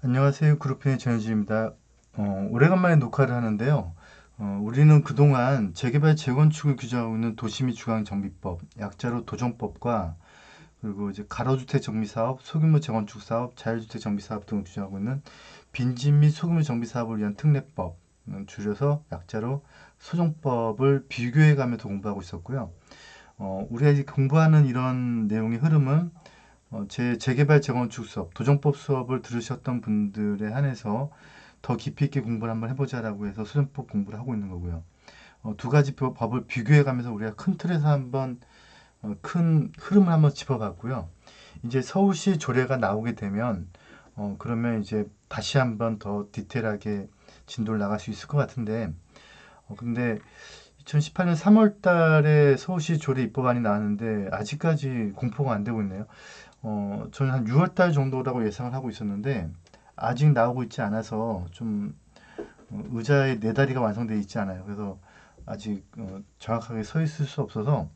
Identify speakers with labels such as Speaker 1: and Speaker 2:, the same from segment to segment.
Speaker 1: 안녕하세요. 그룹의 전현진입니다. 오래간만에 녹화를 하는데요. 우리는 그동안 재개발 재건축을 규제하고 있는 도시및주거정비법, 약자로 도정법과 그리고 이제 가로주택 정비사업, 소규모 재건축 사업, 자율주택 정비사업 등을 규제하고 있는 빈집 및 소규모 정비사업을 위한 특례법, 줄여서 약자로 소정법을 비교해가면서 공부하고 있었고요. 우리가 이제 공부하는 이런 내용의 흐름은 제 재개발 재건축 수업, 도정법 수업을 들으셨던 분들에 한해서 더 깊이 있게 공부를 한번 해보자라고 해서 수련법 공부를 하고 있는 거고요. 두 가지 법을 비교해가면서 우리가 큰 틀에서 한번 큰 흐름을 한번 짚어봤고요. 이제 서울시 조례가 나오게 되면 그러면 이제 다시 한번 더 디테일하게 진도를 나갈 수 있을 것 같은데 근데 2018년 3월 달에 서울시 조례 입법안이 나왔는데 아직까지 공포가 안 되고 있네요. 저는 한 6월 달 정도라고 예상을 하고 있었는데 아직 나오고 있지 않아서 좀 의자에 네 다리가 완성되어 있지 않아요. 그래서 아직 정확하게 서 있을 수 없어서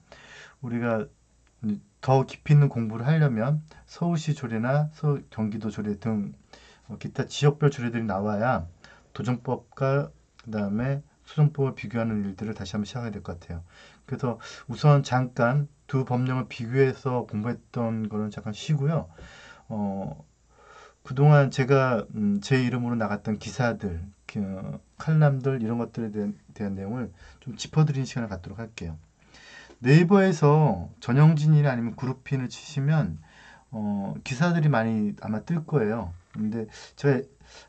Speaker 1: 우리가 더 깊이 있는 공부를 하려면 서울시 조례나 경기도 조례 등 기타 지역별 조례들이 나와야 도정법과 그다음에 수정법을 비교하는 일들을 다시 한번 시작해야 될 것 같아요. 그래서 우선 잠깐 두 법령을 비교해서 공부했던 거는 잠깐 쉬고요. 어, 그동안 제가 제 이름으로 나갔던 기사들, 칼럼들 이런 것들에 대한 내용을 좀 짚어드리는 시간을 갖도록 할게요. 네이버에서 전영진이나 아니면 그룹핀을 치시면 기사들이 많이 아마 뜰 거예요. 근데 제가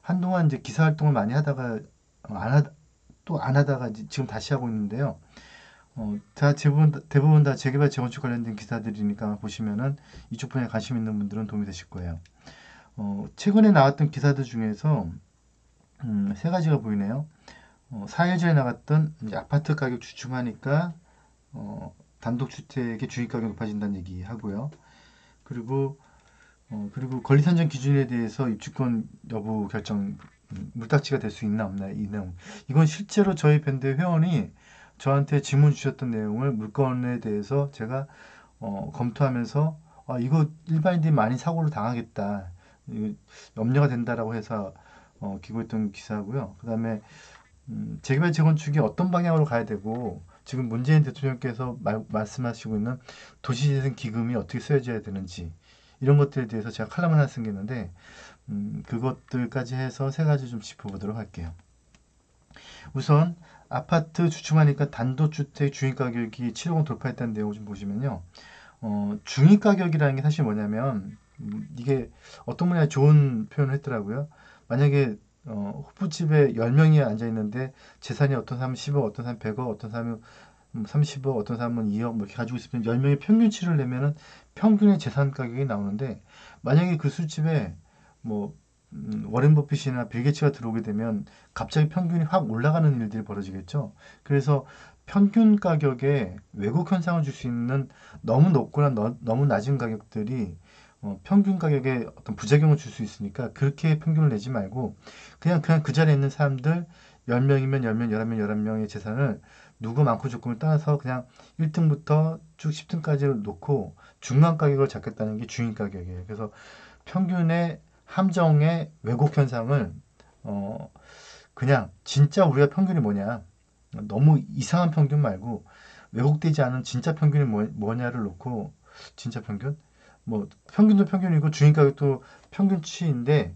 Speaker 1: 한동안 이제 기사 활동을 많이 하다가 또 안 하다가 지금 다시 하고 있는데요. 다 대부분 다 재개발 재건축 관련된 기사들이니까 보시면은 이쪽 분야에 관심 있는 분들은 도움이 되실 거예요. 최근에 나왔던 기사들 중에서 세 가지가 보이네요. 4일 전에 나갔던 이제 아파트 가격 주춤하니까 단독주택의 주인가격이 높아진다는 얘기 하고요. 그리고 그리고 권리 산정 기준에 대해서 입주권 여부 결정 물딱지가 될 수 있나 없나 이 내용. 이건 실제로 저희 밴드 회원이 저한테 질문 주셨던 내용을 물건에 대해서 제가 검토하면서 이거 일반인들이 많이 사고를 당하겠다. 이거 염려가 된다라고 해서 기고했던 기사고요. 그다음에 재개발 재건축이 어떤 방향으로 가야 되고 지금 문재인 대통령께서 말씀하시고 있는 도시재생 기금이 어떻게 쓰여져야 되는지 이런 것들에 대해서 제가 칼럼을 하나 쓴 게 있는데 그것들까지 해서 세 가지 좀 짚어보도록 할게요. 우선 아파트 주춤하니까 단독주택 중위가격이 7억 원 돌파했다는 내용을 좀 보시면요. 중위가격이라는 게 사실 뭐냐면 이게 어떤 분야에 좋은 표현을 했더라고요. 만약에 호프집에 10명이 앉아 있는데 재산이 어떤 사람은 10억, 어떤 사람은 100억, 어떤 사람은 30억, 어떤 사람은 2억 뭐 이렇게 가지고 있으면 10명의 평균치를 내면은 평균의 재산 가격이 나오는데 만약에 그 술집에 뭐 워렌 버핏이나 빌 게이츠가 들어오게 되면 갑자기 평균이 확 올라가는 일들이 벌어지겠죠. 그래서 평균 가격에 왜곡 현상을 줄 수 있는 너무 높거나 너무 낮은 가격들이 평균 가격에 어떤 부작용을 줄 수 있으니까 그렇게 평균을 내지 말고 그냥 그 자리에 있는 사람들 10명이면 10명, 11명, 11명의 재산을 누구 많고 적고를 떠나서 그냥 1등부터 쭉 10등까지를 놓고 중간 가격을 잡겠다는 게 중위 가격이에요. 그래서 평균의 함정의 왜곡 현상을 어, 그냥 진짜 우리가 평균이 뭐냐 너무 이상한 평균 말고 왜곡되지 않은 진짜 평균이 뭐냐를 놓고 진짜 평균 뭐 평균도 평균이고 주인 가격도 평균치인데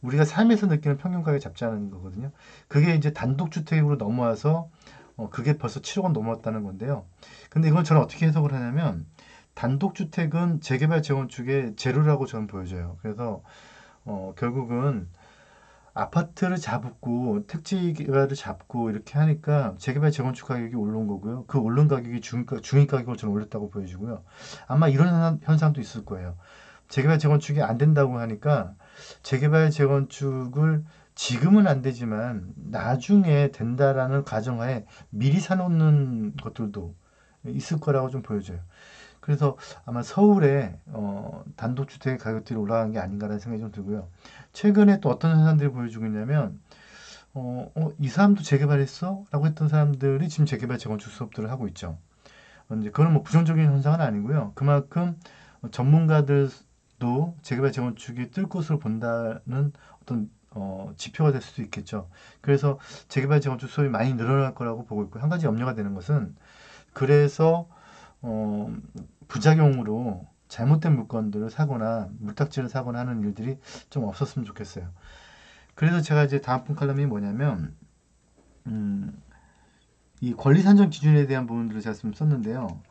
Speaker 1: 우리가 삶에서 느끼는 평균 가격 잡자는 거거든요. 그게 이제 단독주택으로 넘어와서 그게 벌써 7억 원 넘었다는 건데요. 근데 이건 저는 어떻게 해석을 하냐면 단독주택은 재개발 재건축의 제로라고 저는 보여져요. 그래서 결국은 아파트를 잡고 택지개발을 잡고 이렇게 하니까 재개발 재건축 가격이 올라온 거고요. 그 오른 가격이 중위 가격을 저는 올렸다고 보여지고요. 아마 이런 현상도 있을 거예요. 재개발 재건축이 안 된다고 하니까 재개발 재건축을 지금은 안 되지만 나중에 된다라는 가정하에 미리 사놓는 것들도 있을 거라고 좀 보여져요. 그래서 아마 서울에 단독주택 가격들이 올라간 게 아닌가라는 생각이 좀 들고요. 최근에 또 어떤 현상들이 보여주고 있냐면 이 사람도 재개발했어? 라고 했던 사람들이 지금 재개발 재건축 수업들을 하고 있죠. 이제 그건 뭐 부정적인 현상은 아니고요. 그만큼 전문가들 재개발 재건축이 뜰 것으로 본다는 어떤 지표가 될 수도 있겠죠. 그래서 재개발 재건축 수요이 많이 늘어날 거라고 보고 있고 한 가지 염려가 되는 것은 그래서 어, 부작용으로 잘못된 물건들을 사거나 물딱지를 사거나 하는 일들이 좀 없었으면 좋겠어요. 그래서 제가 이제 다음 분 칼럼이 뭐냐면 음, 이 권리 산정 기준에 대한 부분들을 제가 좀 썼는데요.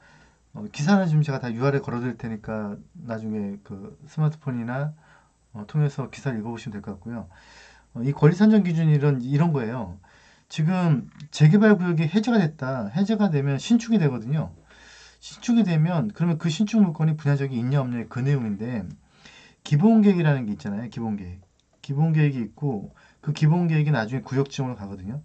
Speaker 1: 기사는 지금 제가 다 URL 걸어드릴 테니까 나중에 그 스마트폰이나 통해서 기사를 읽어보시면 될 것 같고요. 이 권리 산정 기준이 이런 거예요. 지금 재개발 구역이 해제가 됐다. 해제가 되면 신축이 되거든요. 신축이 되면 그러면 그 신축 물건이 분야적이 있냐 없냐의 그 내용인데 기본 계획이라는 게 있잖아요. 기본 계획. 기본 계획이 있고 그 기본 계획이 나중에 구역 지정으로 가거든요.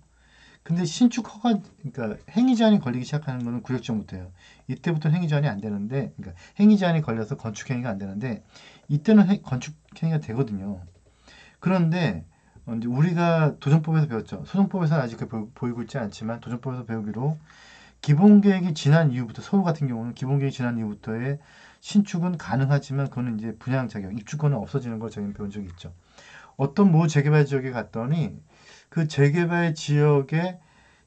Speaker 1: 근데 신축 허가, 그러니까 행위 제한이 걸리기 시작하는 거는 구역 지정부터예요. 이때부터 행위 제한이 안 되는데, 그러니까 행위 제한이 걸려서 건축 행위가 안 되는데 이때는 건축 행위가 되거든요. 그런데 이제 우리가 도정법에서 배웠죠. 소정법에서는 아직 보이고 있지 않지만 도정법에서 배우기로 기본 계획이 지난 이후부터 서울 같은 경우는 기본 계획이 지난 이후부터의 신축은 가능하지만 그거는 이제 분양 자격, 입주권은 없어지는 걸 저희는 배운 적이 있죠. 어떤 모 재개발 지역에 갔더니 그 재개발 지역에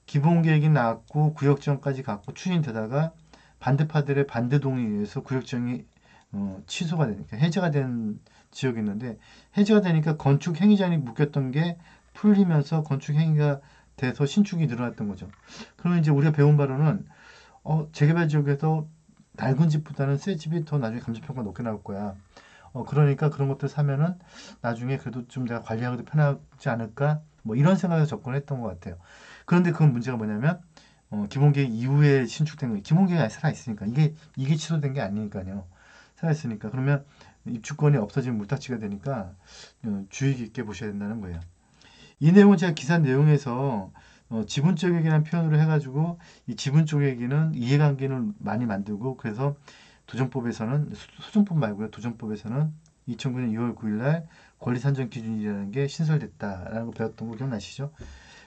Speaker 1: 기본 계획이 나왔고 구역 지정까지 갔고 추진되다가 반대파들의 반대 동의에 의해서 구역 지정이 취소가 되니까 해제가 된 지역이 있는데 해제가 되니까 건축 행위 제한이 묶였던 게 풀리면서 건축 행위가 돼서 신축이 늘어났던 거죠. 그러면 이제 우리가 배운 바로는 재개발 지역에서 낡은 집보다는 새 집이 더 나중에 감정평가 높게 나올 거야. 그러니까 그런 것들 사면은 나중에 그래도 좀 내가 관리하기도 편하지 않을까? 뭐 이런 생각에서 접근했던 것 같아요. 그런데 그건 문제가 뭐냐면 기본계획 이후에 신축된 거, 기본계획이 살아 있으니까 이게 취소된 게 아니니까요. 살아 있으니까 그러면 입주권이 없어지면 물타치가 되니까 주의 깊게 보셔야 된다는 거예요. 이 내용은 제가 기사 내용에서 지분적 얘기라는 표현으로 해가지고 이 지분적 얘기는 이해관계를 많이 만들고 그래서 도정법에서는 소정법 말고요. 도정법에서는 2009년 2월 9일 날 권리 산정 기준이라는 게 신설됐다라는 거 배웠던 거 기억나시죠?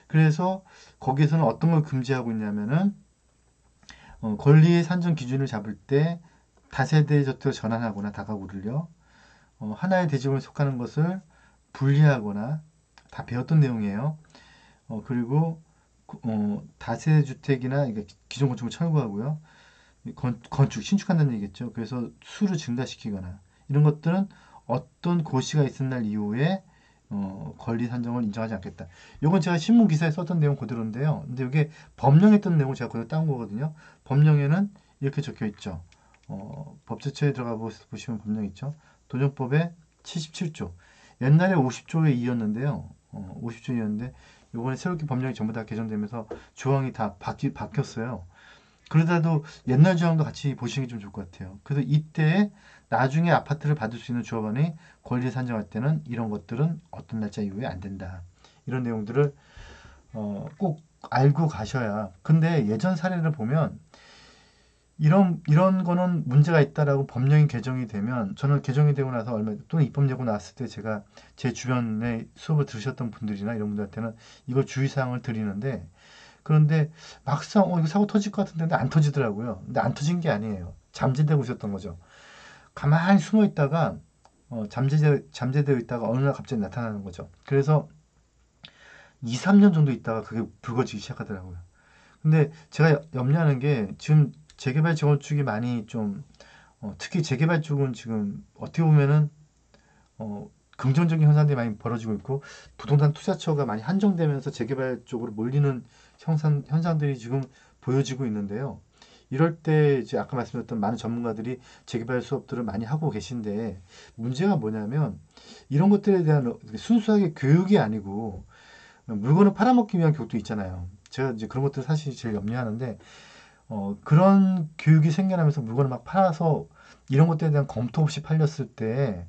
Speaker 1: 그래서 거기에서는 어떤 걸 금지하고 있냐면은 권리의 산정 기준을 잡을 때 다세대 저택을 전환하거나 다가구를요. 하나의 대지군에 속하는 것을 분리하거나 다 배웠던 내용이에요. 그리고 다세대 주택이나 기존 건축을 철거하고요. 건축 신축한다는 얘기겠죠. 그래서 수를 증가시키거나 이런 것들은 어떤 고시가 있은 날 이후에 권리 산정을 인정하지 않겠다. 이건 제가 신문 기사에 썼던 내용 그대로인데요. 근데 이게 법령에 있던 내용을 제가 그대로 따온 거거든요. 법령에는 이렇게 적혀 있죠. 법제처에 들어가 보시면 법령 있죠. 도정법의 77조. 옛날에 50조에 2였는데요. 50조에 2였는데 이번에 새롭게 법령이 전부 다 개정되면서 조항이 다 바뀌었어요. 그러다도 옛날 조항도 같이 보시는 게 좀 좋을 것 같아요. 그래서 이때 나중에 아파트를 받을 수 있는 조합원이 권리 산정할 때는 이런 것들은 어떤 날짜 이후에 안 된다. 이런 내용들을 꼭 알고 가셔야. 근데 예전 사례를 보면 이런 거는 문제가 있다라고 법령이 개정이 되면 저는 개정이 되고 나서 얼마 또는 입법 예고 나왔을 때 제가 제 주변에 수업을 들으셨던 분들이나 이런 분들한테는 이걸 주의사항을 드리는데 그런데 막상 이거 사고 터질 것 같은데 안 터지더라고요. 근데 안 터진 게 아니에요. 잠재되고 있었던 거죠. 가만히 숨어 있다가 잠재되어 있다가 어느 날 갑자기 나타나는 거죠. 그래서 2, 3년 정도 있다가 그게 불거지기 시작하더라고요. 근데 제가 염려하는 게 지금 재개발 재건축이 많이 좀 특히 재개발 쪽은 지금 어떻게 보면은 긍정적인 현상들이 많이 벌어지고 있고 부동산 투자처가 많이 한정되면서 재개발 쪽으로 몰리는 현상들이 지금 보여지고 있는데요. 이럴 때 이제 아까 말씀드렸던 많은 전문가들이 재개발 수업들을 많이 하고 계신데 문제가 뭐냐면 이런 것들에 대한 순수하게 교육이 아니고 물건을 팔아먹기 위한 교육도 있잖아요. 제가 이제 그런 것들 사실 제일 염려하는데 그런 교육이 생겨나면서 물건을 막 팔아서 이런 것들에 대한 검토 없이 팔렸을 때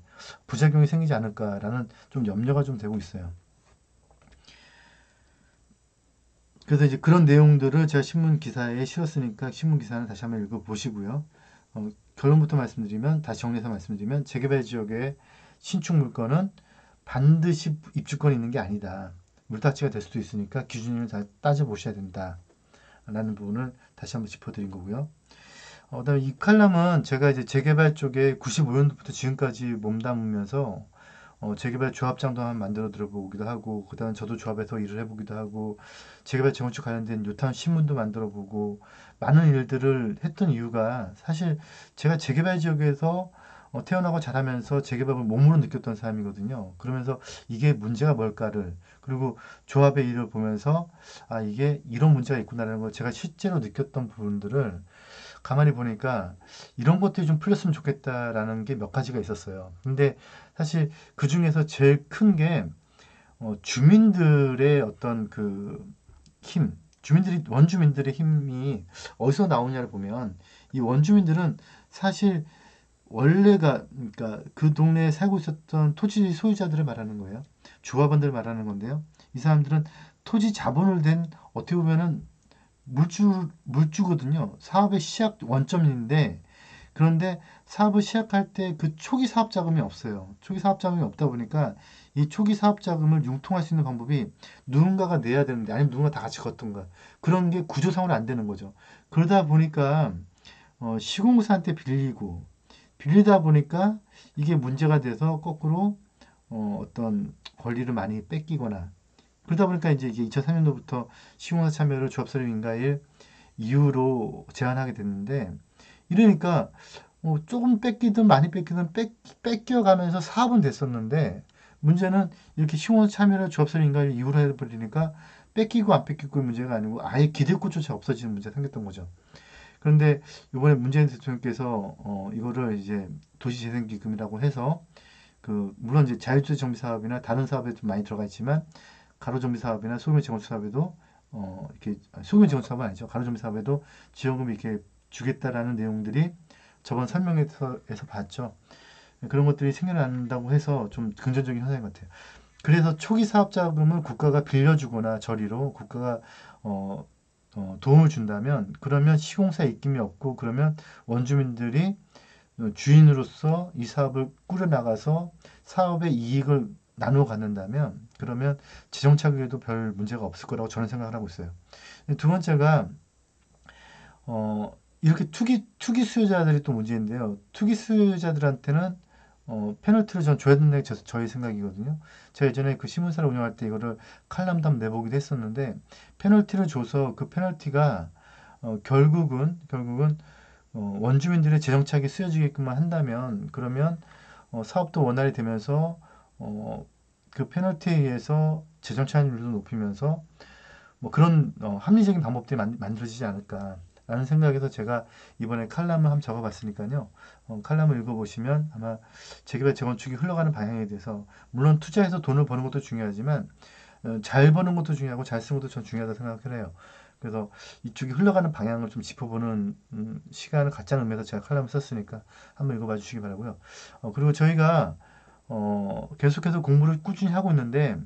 Speaker 1: 부작용이 생기지 않을까라는 좀 염려가 좀 되고 있어요. 그래서 이제 그런 내용들을 제가 신문 기사에 실었으니까 신문 기사는 다시 한번 읽어보시고요. 결론부터 말씀드리면 다시 정리해서 말씀드리면 재개발 지역의 신축 물건은 반드시 입주권이 있는 게 아니다. 물딱지가 될 수도 있으니까 기준을 잘 따져보셔야 된다라는 부분을 다시 한번 짚어드린 거고요. 그다음에 이 칼럼은 제가 이제 재개발 쪽에 95년도부터 지금까지 몸담으면서 재개발 조합장도 한번 만들어 들어보기도 하고, 그다음에 저도 조합에서 일을 해보기도 하고, 재개발 재건축 관련된 요타운 신문도 만들어 보고, 많은 일들을 했던 이유가 사실 제가 재개발 지역에서 태어나고 자라면서 재개발을 몸으로 느꼈던 사람이거든요. 그러면서 이게 문제가 뭘까를, 그리고 조합의 일을 보면서 아, 이게 이런 문제가 있구나라는 걸 제가 실제로 느꼈던 부분들을 가만히 보니까 이런 것들이 좀 풀렸으면 좋겠다라는 게 몇 가지가 있었어요. 근데 사실 그 중에서 제일 큰 게 주민들의 어떤 그 힘, 원주민들의 힘이 어디서 나오냐를 보면 이 원주민들은 사실 원래가 그러니까 그 동네에 살고 있었던 토지 소유자들을 말하는 거예요. 조합원들 말하는 건데요. 이 사람들은 토지 자본을 댄 어떻게 보면은 물주거든요. 사업의 시작 원점인데, 그런데 사업을 시작할 때 그 초기 사업 자금이 없어요. 초기 사업 자금이 없다 보니까 이 초기 사업 자금을 융통할 수 있는 방법이 누군가가 내야 되는데, 아니면 누군가 다 같이 걷던가, 그런 게 구조상으로 안 되는 거죠. 그러다 보니까 시공사한테 빌리다 보니까 이게 문제가 돼서 거꾸로 어떤 권리를 많이 뺏기거나, 그러다 보니까 이제 이게 2003년도부터 시공사 참여를 조합설립 인가일 이유로 제한하게 됐는데, 이러니까 조금 뺏기든 많이 뺏기든 뺏겨가면서 사업은 됐었는데, 문제는 이렇게 시공사 참여를 조합설립 인가일 이유로 해버리니까 뺏기고 안 뺏기고의 문제가 아니고 아예 기대꽃조차 없어지는 문제가 생겼던 거죠. 그런데 이번에 문재인 대통령께서 이거를 이제 도시재생기금이라고 해서, 그 물론 이제 자율주택 정비 사업이나 다른 사업에 좀 많이 들어가 있지만, 가로정비 사업이나 소규모 재건축 사업에도 이렇게 소규모 재건축 사업은 아니죠. 가로정비 사업에도 지원금을 이렇게 주겠다라는 내용들이 저번 설명에서 봤죠. 그런 것들이 생겨난다고 해서 좀 긍정적인 현상 같아요. 그래서 초기 사업 자금을 국가가 빌려주거나 저리로 국가가 어, 도움을 준다면, 그러면 시공사 입김이 없고, 그러면 원주민들이 주인으로서 이 사업을 꾸려나가서 사업의 이익을 나누어 갖는다면, 그러면 재정 차기에도 별 문제가 없을 거라고 저는 생각을 하고 있어요. 두 번째가 이렇게 투기 수요자들이 또 문제인데요. 투기 수요자들한테는 페널티를 전 줘야 된다는 게 저희 생각이거든요. 제가 예전에 그 신문사를 운영할 때 이거를 칼럼도 한번 내보기도 했었는데, 페널티를 줘서 그 페널티가 결국은 원주민들의 재정착이 쓰여지게끔만 한다면, 그러면 사업도 원활히 되면서 그 페널티에 의해서 재정 차익률도 높이면서 뭐 그런 합리적인 방법들이 만들어지지 않을까라는 생각에서 제가 이번에 칼럼을 한번 적어봤으니까요. 칼럼을 읽어보시면 아마 재개발 재건축이 흘러가는 방향에 대해서, 물론 투자해서 돈을 버는 것도 중요하지만 잘 버는 것도 중요하고 잘 쓰는 것도 전 중요하다고 생각을 해요. 그래서 이쪽이 흘러가는 방향을 좀 짚어보는 시간을 갖자는 의미에서 제가 칼럼을 썼으니까 한번 읽어봐 주시기 바라고요. 그리고 저희가 계속해서 공부를 꾸준히 하고 있는데,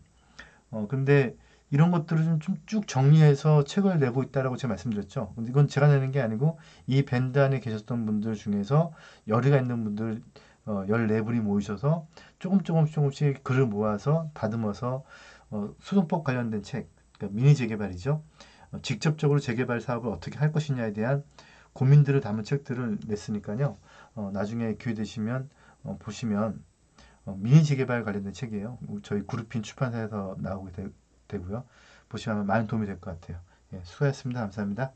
Speaker 1: 근데 이런 것들을 좀 쭉 정리해서 책을 내고 있다라고 제가 말씀드렸죠. 근데 이건 제가 내는 게 아니고 이 밴드 안에 계셨던 분들 중에서 열의가 있는 분들 14분이 모이셔서 조금씩 글을 모아서 다듬어서 수동법 관련된 책, 그러니까 미니 재개발이죠. 직접적으로 재개발 사업을 어떻게 할 것이냐에 대한 고민들을 담은 책들을 냈으니까요. 나중에 기회 되시면 보시면 미니 재개발 관련된 책이에요. 저희 그룹핀 출판사에서 나오게 되고요. 보시면 많은 도움이 될 것 같아요. 예, 수고하셨습니다. 감사합니다.